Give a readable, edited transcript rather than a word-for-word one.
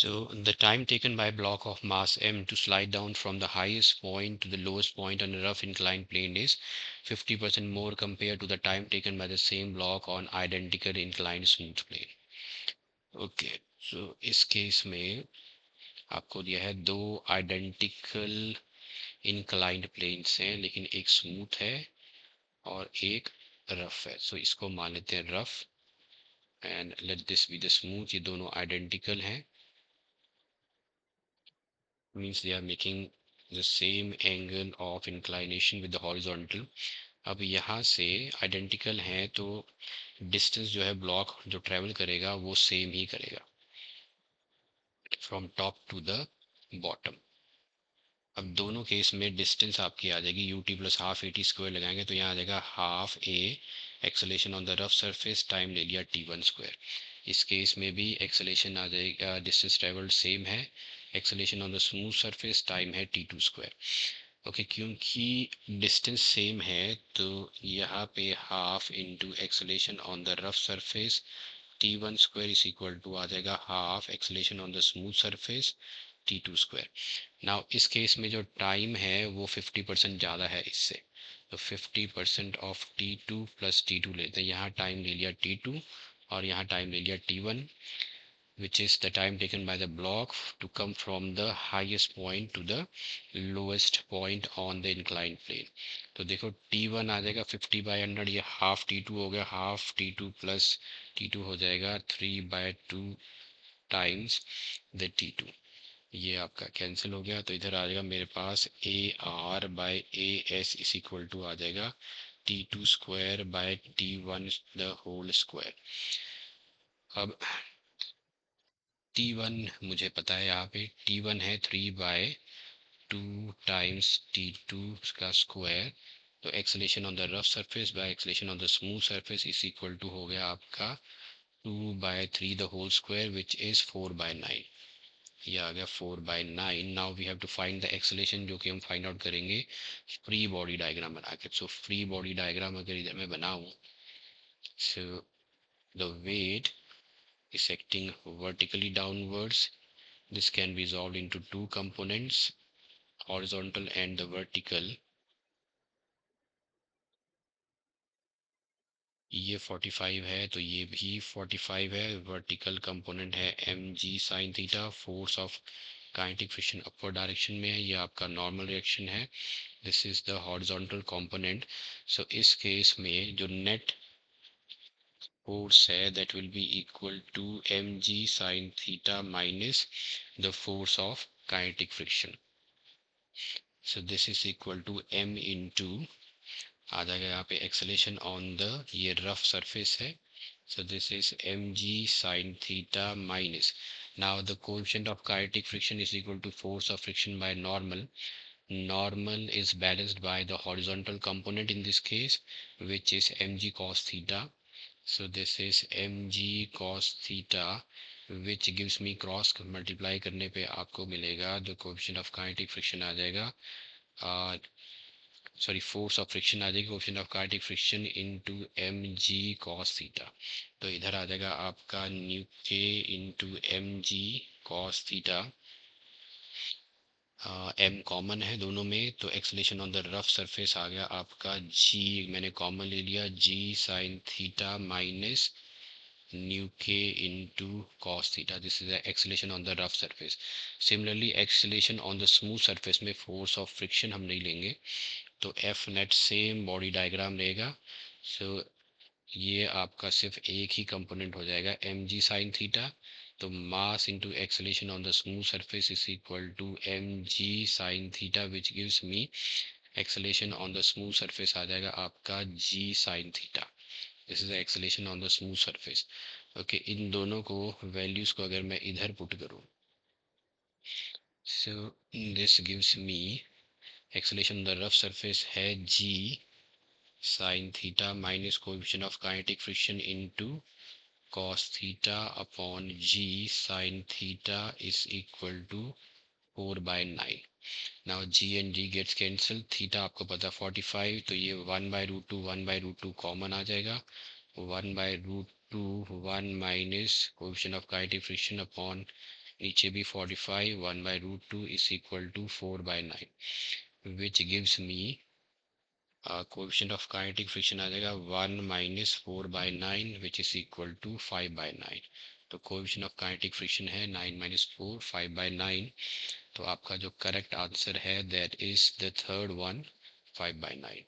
So the time taken by a block of mass m to slide down from the highest point to the lowest point on a rough inclined plane is 50% more compared to the time taken by the same block on identical inclined smooth plane. Okay, so इस case में आपको दिया है दो identical inclined planes हैं, लेकिन एक smooth है और एक रफ है. सो इसको मान लेते हैं rough and let this be the smooth. ये दोनों आइडेंटिकल हैं, means they are making the same angle of inclination with the horizontal. अब यहाँ से आइडेंटिकल हैं तो डिस्टेंस जो है ब्लॉक जो ट्रेवल करेगा वो सेम ही करेगा from top to the bottom. अब दोनों केस में डिस्टेंस आपकी आ जाएगी U T plus half A T square लगाएंगे तो यहाँ आ जाएगा half A acceleration on the rough surface time ले लिया टी वन स्क्वायर. इस केस में भी एक्सेलेरेशन आ जाएगा, डिस्टेंस ट्रेवल्ड सेम है, acceleration on the smooth surface time है टी टू स्क्वायर. ओके, क्योंकि डिस्टेंस सेम है तो यहाँ पे half into acceleration on the rough surface T one square is equal to आ जाएगा half acceleration on the smooth surface T two square. Now इस case में जो टाइम है वो 50% ज़्यादा है इससे, तो 50% of T two plus T two लेते हैं. यहाँ टाइम ले लिया टी टू और यहाँ टाइम ले लिया T one, which is the time taken by the block to come from the highest point to the lowest point on the inclined plane. तो देखो T1 आ जाएगा 50/100, ये हाफ T2 हो गया, हाफ T2 प्लस T2 हो जाएगा 3/2 times the T2. ये आपका कैंसिल हो गया, तो इधर आ जाएगा मेरे पास AR/AS इज इक्वल टू आ जाएगा T2 square by T1 the whole square. अब T1 मुझे पता है, यहाँ पे T1 है 3/2 टाइम्स T2 का स्क्वायर. तो acceleration on the rough surface by acceleration on the smooth surface is equal to हो गया आपका 2/3 the whole square which is 4/9. ये आ गया 4/9. Now we have to find the acceleration, जो कि हम फाइंड आउट करेंगे फ्री बॉडी डायग्राम बना के. सो फ्री बॉडी डायग्राम अगर इधर मैं बनाऊं, so the weight is acting vertically downwards. This can be resolved into two components, horizontal and the vertical. ये 45 है तो ये भी 45 है. वर्टिकल कंपोनेंट है mg sin theta. Force of kinetic friction upward direction में है, ये आपका नॉर्मल रिएक्शन है. This is the horizontal component. So इस केस में जो नेट force है that will be equal to mg sin theta minus the force of kinetic friction. So this is equal to m into आ जाएगा यहाँ पे acceleration on the ये rough surface है. So this is mg sin theta minus. Now the coefficient of kinetic friction is equal to force of friction by normal. Normal is balanced by the horizontal component in this case, which is mg cos theta. So this is mg cos theta which gives me cross multiply करने पे आपको मिलेगा the coefficient of kinetic friction आ जाएगा sorry force of friction आ जाएगी coefficient of kinetic friction into mg cos theta. तो इधर आ जाएगा आपका mu K into mg cos theta. m common है दोनों में, तो acceleration on the rough surface आ गया आपका g, मैंने कॉमन ले लिया, g sin theta minus mu K into cos theta. This is acceleration on the rough surface. Similarly acceleration on the smooth surface में फोर्स ऑफ फ्रिक्शन हम नहीं लेंगे, तो F net same body diagram रहेगा. सो ये आपका सिर्फ एक ही कंपोनेंट हो जाएगा एम जी साइन थीटा. तो mass into acceleration on the smooth surface is equal to M G sine theta which gives me acceleration on the smooth surface आ जाएगा आपका G sine theta. This is acceleration on the smooth surface. Okay, इन दोनों को values को अगर मैं इधर पुट करूं, so this gives me acceleration on the rough surface है g sin theta minus coefficient of kinetic friction into cos theta upon g sin theta is equal to 4/9. Now g and g gets cancelled. Theta आपको पता 45, तो ये 1/√2 1/√2 common आ जाएगा. 1/√2 1 minus coefficient of kinetic friction upon नीचे भी 45, 1/√2 is equal to 4/9, which gives me coefficient of kinetic friction आ जाएगा 1 - 4/9 which is equal to 5/9। तो कोएफिशिएंट ऑफ काइनेटिक फ्रिक्शन है 9 - 4 5/9। तो आपका जो करेक्ट आंसर है that is the third one 5/9।